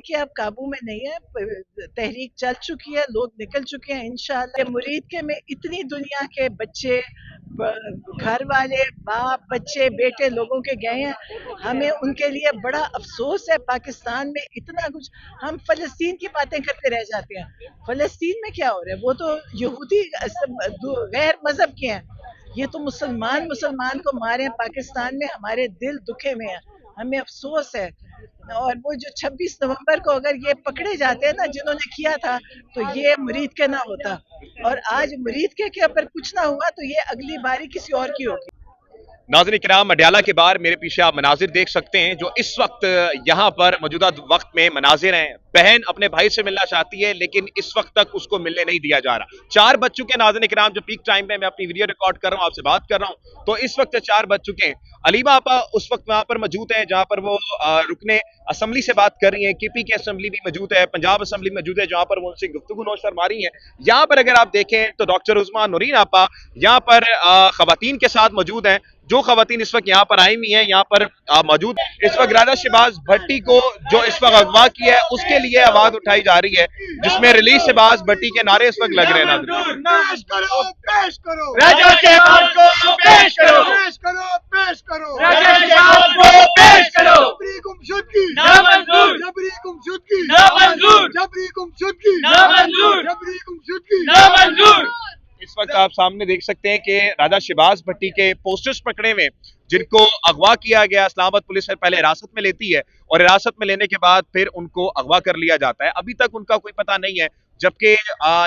इनके अब काबू में नहीं है। तहरीक चल चुकी है, लोग निकल चुके हैं। इंशाल्लाह मुरीद के में इतनी दुनिया के बच्चे, घर वाले, बाप, बच्चे, बेटे लोगों के गए हैं। हमें उनके लिए बड़ा अफसोस है। पाकिस्तान में इतना कुछ, हम फलस्तीन की बातें करते रह जाते हैं। फलस्तीन में क्या हो रहा है? वो तो यहूदी गैर मजहब के हैं। ये तो मुसलमान मुसलमान को मारे। पाकिस्तान में हमारे दिल दुखे में है, हमें अफसोस है। और वो जो 26 नवंबर को अगर ये पकड़े जाते हैं ना जिन्होंने किया था, तो ये मुरीद के ना होता। और आज मुरीद के ऊपर कुछ ना हुआ तो ये अगली बारी किसी और की होगी। नाज़रीन किराम, मडियाला के बाहर मेरे पीछे आप मनाजिर देख सकते हैं जो इस वक्त यहाँ पर मौजूदा वक्त में मनाजिर हैं। बहन अपने भाई से मिलना चाहती है लेकिन इस वक्त तक उसको मिलने नहीं दिया जा रहा। 4 बज चुके हैं नाज़रीन किराम, जो पीक टाइम में मैं अपनी वीडियो रिकॉर्ड कर रहा हूँ, आपसे बात कर रहा हूँ, तो इस वक्त 4 बज चुके हैं। अलीमा आपा उस वक्त वहां पर मौजूद है जहां पर वो रुकने असम्बली से बात कर रही हैं। केपी की असम्बली भी मौजूद है, पंजाब असम्बली मौजूद है, जहां पर वो उनसे गुफ्तगू नोश फरमा रही हैं। यहाँ पर अगर आप देखें तो डॉक्टर उस्मान नूरीन आपा यहाँ पर खवातीन के साथ मौजूद हैं। जो खवातीन इस वक्त यहाँ पर आई हुई हैं, यहाँ पर मौजूद इस वक्त राजा शहबाज भट्टी को जो इस वक्त अगवा किया है उसके लिए आवाज उठाई जा रही है, जिसमें रिलीज शहबाज भट्टी के नारे इस वक्त लग रहे हैं। पेश करो, पेश करो, राजा शहबाज को पेश करो, पेश करो, पेश करो, राजा शहबाज को पेश करो। जबरी गुमशुदगी नामंजूर, जबरी गुमशुदगी नामंजूर, जबरी गुमशुदगी नामंजूर, जबरी गुमशुदगी नामंजूर। इस वक्त आप सामने देख सकते हैं कि राजा शहबाज भट्टी के पोस्टर्स पकड़े हुए, जिनको अगवा किया गया। इस्लामाबाद पुलिस पहले हिरासत में लेती है और हिरासत में लेने के बाद फिर उनको अगवा कर लिया जाता है। अभी तक उनका कोई पता नहीं है, जबकि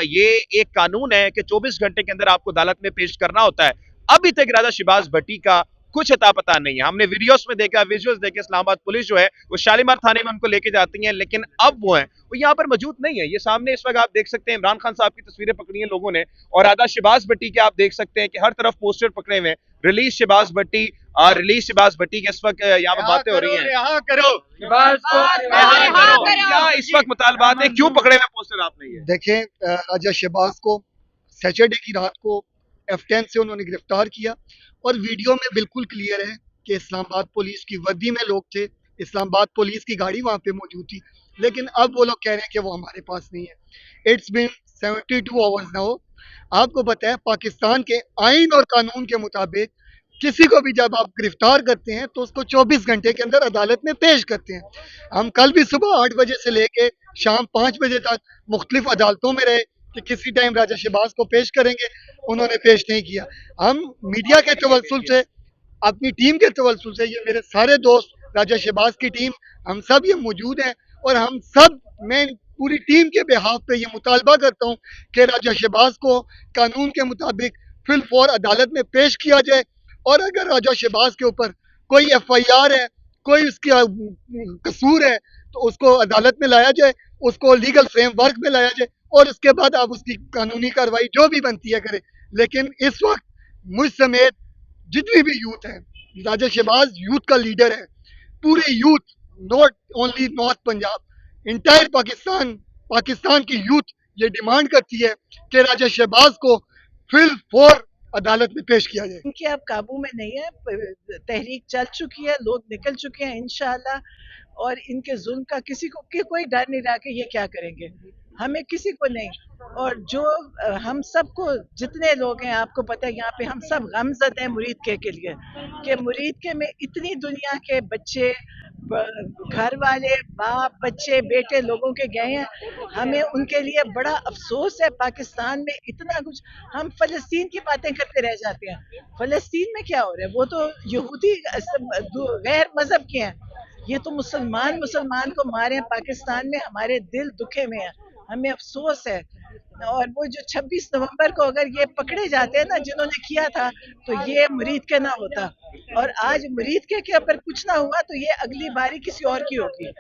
ये एक कानून है कि 24 घंटे के अंदर आपको अदालत में पेश करना होता है। अभी तक राजा शहबाज भट्टी का कुछ अता पता नहीं है। हमने वीडियोस में देखा, विजुअल्स देखे, इस्लामाबाद पुलिस जो है वो शालीमार थाने में उनको लेके जाती है, लेकिन अब वो है वो यहाँ पर मौजूद नहीं है। ये सामने इस वक्त आप देख सकते हैं इमरान खान साहब की तस्वीरें पकड़ी हैं लोगों ने, और राजा शहबाज भट्टी के आप देख सकते हैं कि हर तरफ पोस्टर पकड़े हुए हैं। रिलीज शहबाज भट्टी, रिलीज शहबाज भट्टी के इस वक्त यहाँ पर बातें हो रही हैं। यहाँ करो शहबाज को, क्या इस वक्त मुतालबात है, क्यों पकड़े हुए पोस्टर आपने? ये देखें, राजा शहबाज को सैटरडे की रात को F10 से उन्होंने गिरफ्तार किया और वीडियो में बिल्कुल क्लियर है कि इस्लामाबाद पुलिस की वर्दी में लोग थे, इस्लामाबाद पुलिस की गाड़ी वहाँ पे मौजूद थी, लेकिन अब वो लोग कह रहे हैं कि वो हमारे पास नहीं है। It's been 72 hours now. आपको पता है पाकिस्तान के आइन और कानून के मुताबिक किसी को भी जब आप गिरफ्तार करते हैं तो उसको 24 घंटे के अंदर अदालत में पेश करते हैं। हम कल भी सुबह 8 बजे से लेके शाम 5 बजे तक मुख्तलिफ अदालतों में रहे कि किसी टाइम राजा शहबाज को पेश करेंगे, उन्होंने पेश नहीं किया। हम मीडिया के तवस्सुल से, अपनी टीम के तवस्सुल से, ये मेरे सारे दोस्त राजा शहबाज की टीम, हम सब ये मौजूद हैं और हम सब, मैं पूरी टीम के बिहाफ पे ये मुतालबा करता हूँ कि राजा शहबाज को कानून के मुताबिक फिल फौर अदालत में पेश किया जाए। और अगर राजा शहबाज के ऊपर कोई FIR है, कोई उसका कसूर है, तो उसको अदालत में लाया जाए, उसको लीगल फ्रेमवर्क में लाया जाए और उसके बाद आप उसकी कानूनी कार्रवाई जो भी बनती है करें। लेकिन इस वक्त मुझ समेत जितनी भी यूथ है, राजा शहबाज यूथ का लीडर है। पूरे youth, not only north Punjab, entire Pakistan की यूथ ये डिमांड करती है कि राजा शहबाज को फिल फौर अदालत में पेश किया जाए। इनके अब काबू में नहीं है। तहरीक चल चुकी है, लोग निकल चुके हैं इंशाल्लाह। और इनके जुल्म का किसी को कोई डर नहीं रहा कि ये क्या करेंगे, हमें किसी को नहीं। और जो हम सबको, जितने लोग हैं, आपको पता है यहाँ पे हम सब गमज़द हैं मुरीद के लिए, कि मुरीद के में इतनी दुनिया के बच्चे, घर वाले, बाप, बच्चे, बेटे लोगों के गए हैं। हमें उनके लिए बड़ा अफसोस है। पाकिस्तान में इतना कुछ, हम फलस्तीन की बातें करते रह जाते हैं। फलस्तीन में क्या हो रहा है? वो तो यहूदी गैर मजहब के हैं। ये तो मुसलमान मुसलमान को मारे। पाकिस्तान में हमारे दिल दुखे में है, हमें अफसोस है। और वो जो 26 नवंबर को अगर ये पकड़े जाते हैं ना जिन्होंने किया था, तो ये मुरीद के ना होता। और आज मुरीद के ऊपर कुछ ना हुआ तो ये अगली बारी किसी और की होगी।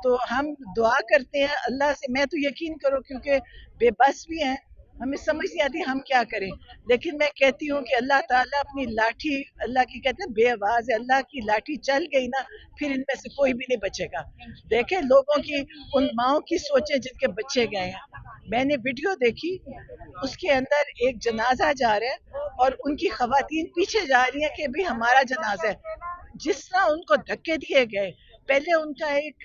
तो हम दुआ करते हैं अल्लाह से। मैं तो यकीन करो, क्योंकि बेबस भी हैं, हमें समझ नहीं आती हम क्या करें। लेकिन मैं कहती हूँ कि अल्लाह ताला अपनी लाठी, अल्लाह की कहते हैं बेआवाज है, अल्लाह की लाठी चल गई ना, फिर इनमें से कोई भी नहीं बचेगा। देखें लोगों की, उन माओ की सोचें जिनके बच्चे गए हैं। मैंने वीडियो देखी, उसके अंदर एक जनाजा जा रहा है और उनकी खवातीन पीछे जा रही है कि भी हमारा जनाजा है। जिस तरह उनको धक्के दिए गए, पहले उनका एक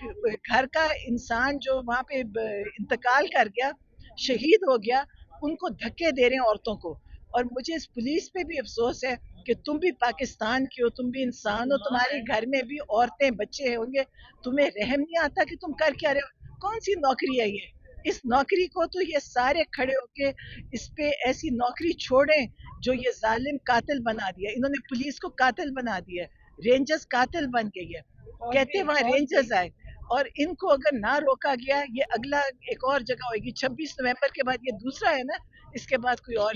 घर का इंसान जो वहाँ पे इंतकाल कर गया, शहीद हो गया, उनको धक्के दे रहे हैं औरतों को। और मुझे इस पुलिस पे भी अफसोस है कि तुम भी पाकिस्तान की हो, तुम भी इंसान हो, तुम्हारे घर में भी औरतें बच्चे होंगे, तुम्हें रहम नहीं आता कि तुम कर क्या रहे हो? कौन सी नौकरी है ये? इस नौकरी को तो ये सारे खड़े होके इस पे ऐसी नौकरी छोड़ें जो ये जालिम कातिल बना दिया। इन्होंने पुलिस को कातिल बना दिया, रेंजर्स कातिल बन गई है। कहते वहाँ रेंजर्स आए, और इनको अगर ना रोका गया, ये अगला एक और जगह होगी 26 नवंबर के बाद, ये दूसरा है ना, इसके बाद कोई और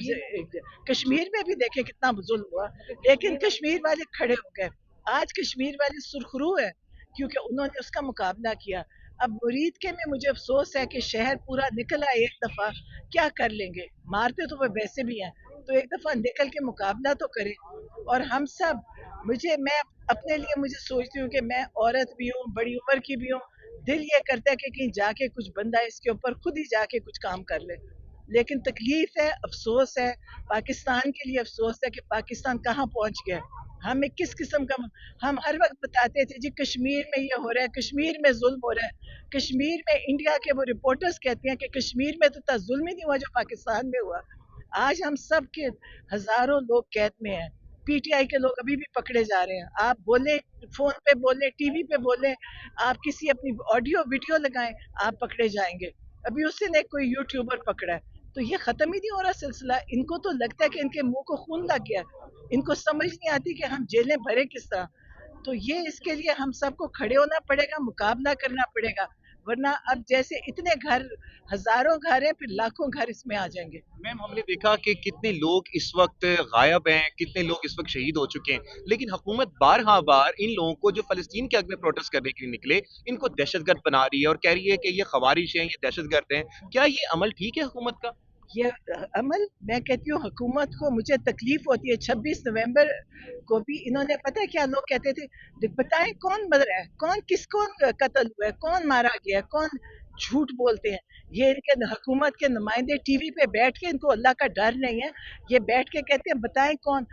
कश्मीर में भी देखे कितना जुल्म हुआ, लेकिन कश्मीर वाले खड़े हो गए। आज कश्मीर वाले सुरखरू है क्योंकि उन्होंने उसका मुकाबला किया। अब मुरीद के में मुझे अफसोस है कि शहर पूरा निकला एक दफा, क्या कर लेंगे, मारते तो वो वैसे भी हैं, तो एक दफा निकल के मुकाबला तो करें। और हम सब, मैं अपने लिए मुझे सोचती हूँ कि मैं औरत भी हूँ, बड़ी उम्र की भी हूँ, दिल ये करता है कि कहीं जाके कुछ बंदा इसके ऊपर खुद ही जाके कुछ काम कर ले। लेकिन तकलीफ है, अफसोस है, पाकिस्तान के लिए अफसोस है कि पाकिस्तान कहाँ पहुंच गया। हमें किस किस्म का, हम हर वक्त बताते थे जी कश्मीर में ये हो रहा है, कश्मीर में जुल्म हो रहा है। कश्मीर में इंडिया के वो रिपोर्टर्स कहते हैं कि कश्मीर में तो इतना जुल्म ही नहीं हुआ जो पाकिस्तान में हुआ। आज हम सब के हजारों लोग कैद में हैं, पीटीआई के लोग अभी भी पकड़े जा रहे हैं। आप बोले, फोन पे बोले, टीवी पे बोले, आप किसी अपनी ऑडियो वीडियो लगाएं, आप पकड़े जाएंगे। अभी उसी ने कोई यूट्यूबर पकड़ा है। तो ये खत्म ही नहीं हो रहा सिलसिला। इनको तो लगता है कि इनके मुंह को खून लग गया, इनको समझ नहीं आती कि हम जेलें भरे किस तरह। तो ये इसके लिए हम सबको खड़े होना पड़ेगा, मुकाबला करना पड़ेगा, वरना अब जैसे इतने घर, हजारों घर हैं, फिर लाखों घर इसमें आ जाएंगे। मैम, हमने देखा कि कितने लोग इस वक्त गायब हैं, कितने लोग इस वक्त शहीद हो चुके हैं, लेकिन हुकूमत बार इन लोगों को जो फलस्तीन के हक में प्रोटेस्ट करने के लिए निकले, इनको दहशतगर्द बना रही है और कह रही है कि ये खवारिश हैं, ये दहशतगर्द हैं। क्या ये अमल ठीक है हुकूमत का? ये अमल, मैं कहती हूँ हुकूमत को, मुझे तकलीफ होती है। 26 नवंबर को भी इन्होंने, पता है क्या लोग कहते थे, बताएं कौन मर रहा है, कौन किसको कत्ल हुआ है, कौन मारा गया है, कौन झूठ बोलते हैं। ये इनके हुकूमत के नुमाइंदे टीवी पे बैठ के, इनको अल्लाह का डर नहीं है, ये बैठ के कहते हैं बताएं कौन।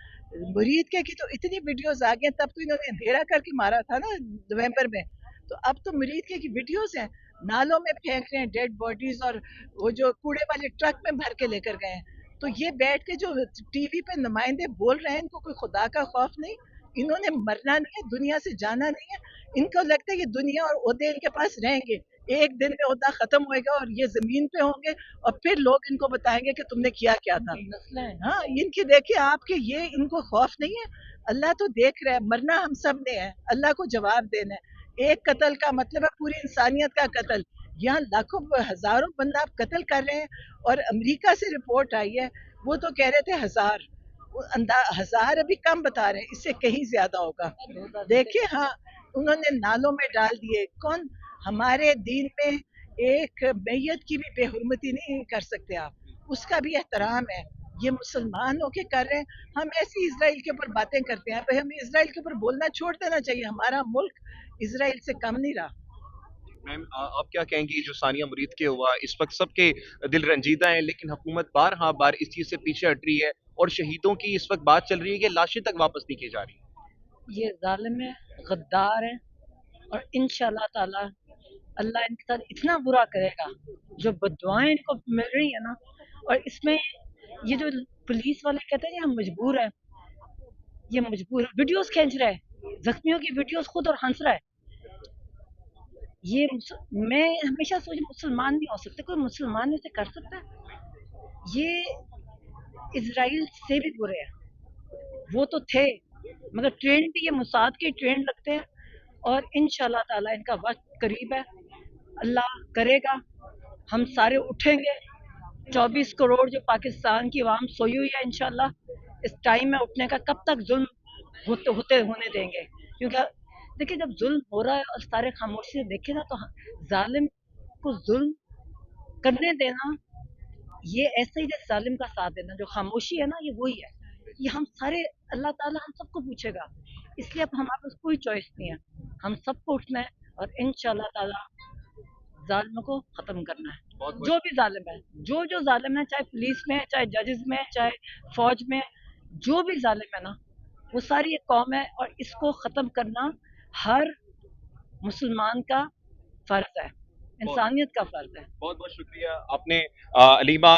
मुरीद के की तो इतनी वीडियोस आ गई, तब तो इन्होंने अंधेरा करके मारा था ना नवंबर में, तो अब तो मुरीद के की वीडियोस हैं, नालों में फेंक रहे हैं डेड बॉडीज, और वो जो कूड़े वाले ट्रक में भर के लेकर गए हैं। तो ये बैठ के जो टीवी पे नुमाइंदे बोल रहे हैं, इनको कोई खुदा का खौफ नहीं। इन्होंने मरना नहीं है, दुनिया से जाना नहीं है। इनको लगता है कि दुनिया और ओहदे इनके पास रहेंगे, एक दिन में ओहदा खत्म होएगा और ये जमीन पे होंगे, और फिर लोग इनको बताएंगे कि तुमने किया क्या था। हाँ, इनकी देखिए आपके, ये इनको खौफ नहीं है। अल्लाह तो देख रहा है, मरना हम सब ने है, अल्लाह को जवाब देना है। एक कत्ल का मतलब है पूरी इंसानियत का कत्ल। यहाँ लाखों हजारों बंदा आप कत्ल कर रहे हैं। और अमेरिका से रिपोर्ट आई है, वो तो कह रहे थे 1000, हजार अभी कम बता रहे हैं, इससे कहीं ज्यादा होगा। देखिए, हाँ, उन्होंने नालों में डाल दिए। कौन, हमारे दीन में एक मैयत की भी बेहुरमती नहीं कर सकते आप, उसका भी एहतराम है। ये मुसलमान होके कर रहे हैं, हम ऐसी इसराइल के ऊपर बातें करते हैं। भाई हमें इसराइल के ऊपर बोलना छोड़ देना चाहिए, हमारा मुल्क इसराइल से कम नहीं रहा। मैम, आप क्या कहेंगी जो सानिया मुरीद के हुआ, इस वक्त सबके दिल रंजीदा हैं, लेकिन हुकूमत बार इस चीज से पीछे हट रही है और शहीदों की इस वक्त बात चल रही है कि लाशें तक वापस नहीं की जा रही। ये जालिम है, गद्दार है, और इंशाल्लाह ताला अल्लाह इनके साथ इतना बुरा करेगा, जो बददुआएं इनको मिल रही है ना। और इसमें ये जो पुलिस वाले कहते हैं कि हम मजबूर हैं, ये मजबूर है, वीडियोस खींच रहा है, जख्मियों की वीडियोस खुद और हंस रहा है। ये मैं हमेशा सोच, मुसलमान नहीं हो सकते, कोई मुसलमान ऐसे कर सकता है? ये इजराइल से भी बुरे हैं। वो तो थे, मगर ट्रेंड भी ये मुसाद के ट्रेंड लगते हैं। और इंशाल्लाह ताला इनका वक्त करीब है, अल्लाह करेगा, हम सारे उठेंगे। 24 करोड़ जो पाकिस्तान की आवाम सोई हुई है, इंशाल्लाह इस टाइम में उठने का, कब तक जुल्म होते होने देंगे? क्योंकि देखिए, जब जुल्म हो रहा है और सारे खामोशी से देखे ना, तो जालिम को जुल्म करने देना, ये ऐसे ही जैसे जालिम का साथ देना, जो खामोशी है ना, ये वही है। ये हम सारे, अल्लाह ताला हम सबको पूछेगा, इसलिए अब हमारे पास कोई चॉइस नहीं है, हम सबको उठना है और इंशाल्लाह ताला जालिमों को खत्म करना है। जो भी जालिम है, जो जालिम है, चाहे पुलिस में है, चाहे जजेस में है, चाहे फौज में है, जो भी जालिम है ना, वो सारी एक कौम है, और इसको खत्म करना हर मुसलमान का फ़र्ज़ है, इंसानियत का फ़र्ज़ है। बहुत बहुत शुक्रिया आपने अलीमा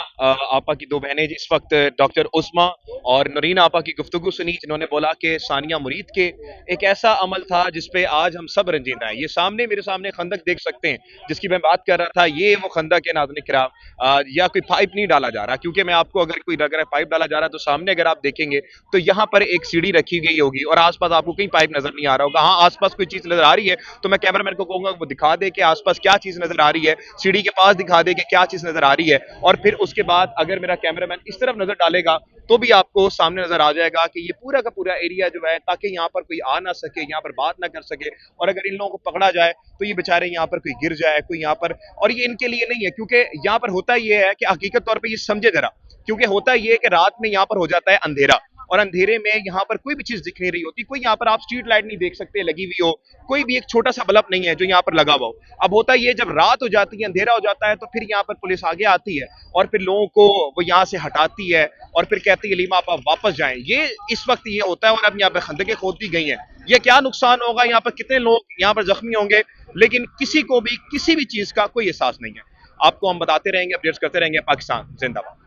आपा की दो बहनें जिस वक्त डॉक्टर उस्मा और नरीन आपा की गुफ्तगू सुनी जिन्होंने बोला कि सानिया मुरीद के एक ऐसा अमल था जिस पे आज हम सब रंजीदा हैं। ये सामने मेरे सामने खंदक देख सकते हैं जिसकी मैं बात कर रहा था, ये वो खंदक है नाज़रीन किराम। या कोई पाइप नहीं डाला जा रहा, क्योंकि मैं आपको अगर पाइप डाला जा रहा है तो सामने अगर आप देखेंगे तो यहाँ पर एक सीढ़ी रखी गई होगी और आसपास आपको कहीं पाइप नजर नहीं आ रहा होगा। हाँ, आसपास कोई चीज नजर आ रही है तो मैं कैमरामैन को कहूंगा वो दिखा दे कि आसपास क्या चीज नजर आ रही है, सीढ़ी के पास दिखा दे कि क्या चीज नजर आ रही है। और फिर उसके बाद अगर मेरा कैमरामैन इस तरफ नजर डालेगा तो भी आपको सामने नजर आ जाएगा कि ये पूरा का पूरा एरिया जो है, ताकि यहाँ पर कोई आ ना सके, यहाँ पर बात ना कर सके, और अगर इन लोगों को पकड़ा जाए तो ये बेचारे यहाँ पर कोई गिर जाए, कोई यहाँ पर, और ये इनके लिए नहीं है, क्योंकि यहाँ पर होता ये है कि हकीकत तौर पर ये समझे जरा, क्योंकि होता ये है कि रात में यहाँ पर हो जाता है अंधेरा, और अंधेरे में यहाँ पर कोई भी चीज दिख नहीं रही होती, कोई यहाँ पर आप स्ट्रीट लाइट नहीं देख सकते लगी हुई हो, कोई भी एक छोटा सा बल्ब नहीं है जो यहाँ पर लगा हुआ हो। अब होता ये जब रात हो जाती है, अंधेरा हो जाता है, तो फिर यहाँ पर पुलिस आगे आती है और फिर लोगों को वो यहाँ से हटाती है और फिर कहती है लीमा आप वापस जाएं। ये इस वक्त ये होता है, और अब यहाँ पर खंदकें खोद दी गई हैं। ये क्या नुकसान होगा, यहाँ पर कितने लोग यहाँ पर जख्मी होंगे, लेकिन किसी को भी किसी भी चीज का कोई एहसास नहीं है। आपको हम बताते रहेंगे, अपडेट्स करते रहेंगे। पाकिस्तान जिंदाबाद।